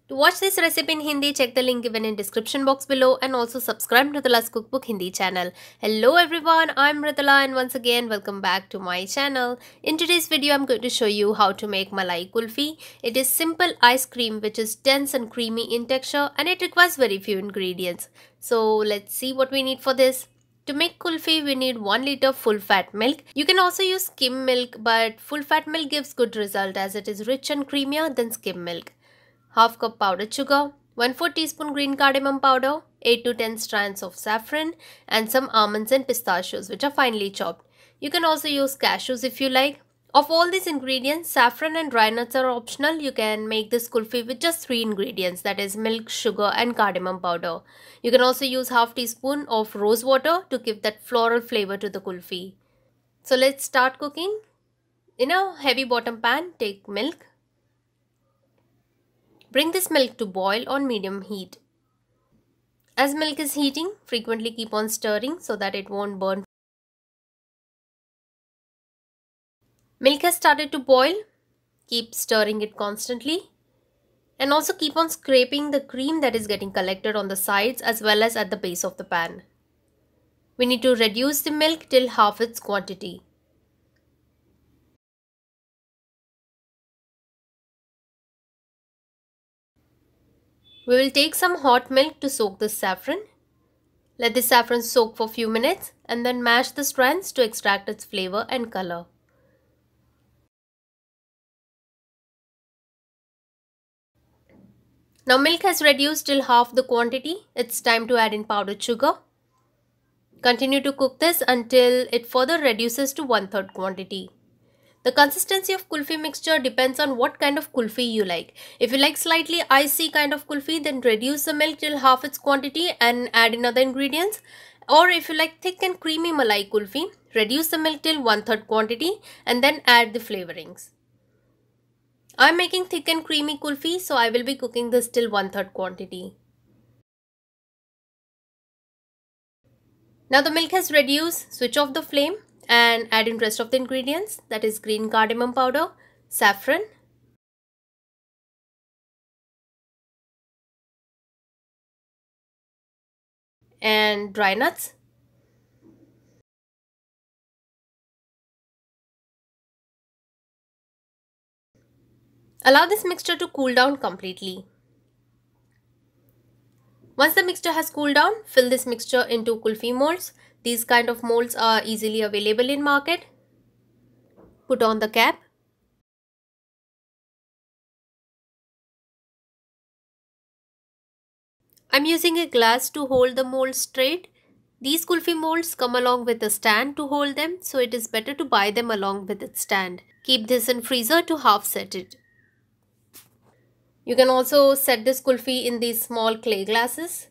To watch this recipe in Hindi, check the link given in description box below and also subscribe to Ritala's Cookbook Hindi channel. Hello everyone, I'm Ritala and once again welcome back to my channel. In today's video, I'm going to show you how to make malai kulfi. It is simple ice cream which is dense and creamy in texture and it requires very few ingredients. So let's see what we need for this. To make kulfi, we need 1 liter full fat milk. You can also use skim milk, but full fat milk gives good result as it is rich and creamier than skim milk. Half cup powdered sugar, 1/4 teaspoon green cardamom powder, 8 to 10 strands of saffron, and some almonds and pistachios which are finely chopped. You can also use cashews if you like. Of all these ingredients, saffron and dry nuts are optional. You can make this kulfi with just 3 ingredients, that is milk, sugar and cardamom powder. You can also use half teaspoon of rose water to give that floral flavor to the kulfi. So let's start cooking. In a heavy bottom pan, take milk. Bring this milk to boil on medium heat. As milk is heating, frequently keep on stirring so that it won't burn. Milk has started to boil. Keep stirring it constantly. And also keep on scraping the cream that is getting collected on the sides as well as at the base of the pan. We need to reduce the milk till half its quantity. We will take some hot milk to soak the saffron. Let the saffron soak for a few minutes and then mash the strands to extract its flavor and color. Now milk has reduced till half the quantity. It's time to add in powdered sugar. Continue to cook this until it further reduces to 1/3 quantity. The consistency of kulfi mixture depends on what kind of kulfi you like. If you like slightly icy kind of kulfi, then reduce the milk till half its quantity and add in other ingredients. Or if you like thick and creamy malai kulfi, reduce the milk till 1/3 quantity and then add the flavorings. I'm making thick and creamy kulfi, so I will be cooking this till 1/3 quantity. Now the milk has reduced, switch off the flame and add in rest of the ingredients, that is green cardamom powder, saffron, and dry nuts. Allow this mixture to cool down completely. Once the mixture has cooled down, fill this mixture into kulfi molds. These kind of molds are easily available in market. Put on the cap. I'm using a glass to hold the mold straight. These kulfi molds come along with a stand to hold them, so it is better to buy them along with its stand. Keep this in freezer to half set it. You can also set this kulfi in these small clay glasses.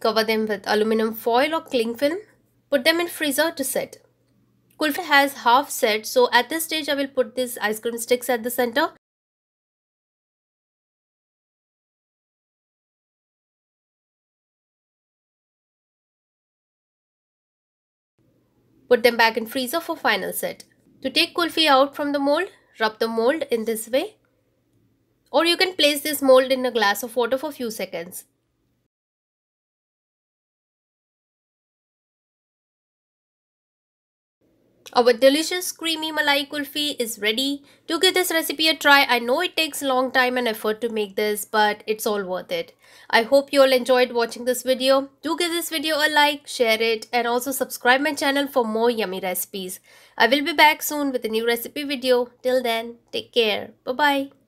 Cover them with aluminum foil or cling film. Put them in freezer to set. Kulfi has half set, so at this stage I will put these ice cream sticks at the center. Put them back in freezer for final set. To take kulfi out from the mold, rub the mold in this way. Or you can place this mold in a glass of water for few seconds. Our delicious creamy malai kulfi is ready. Do give this recipe a try. I know it takes a long time and effort to make this, but it's all worth it. I hope you all enjoyed watching this video. Do give this video a like, share it, and also subscribe my channel for more yummy recipes. I will be back soon with a new recipe video. Till then, take care. Bye-bye.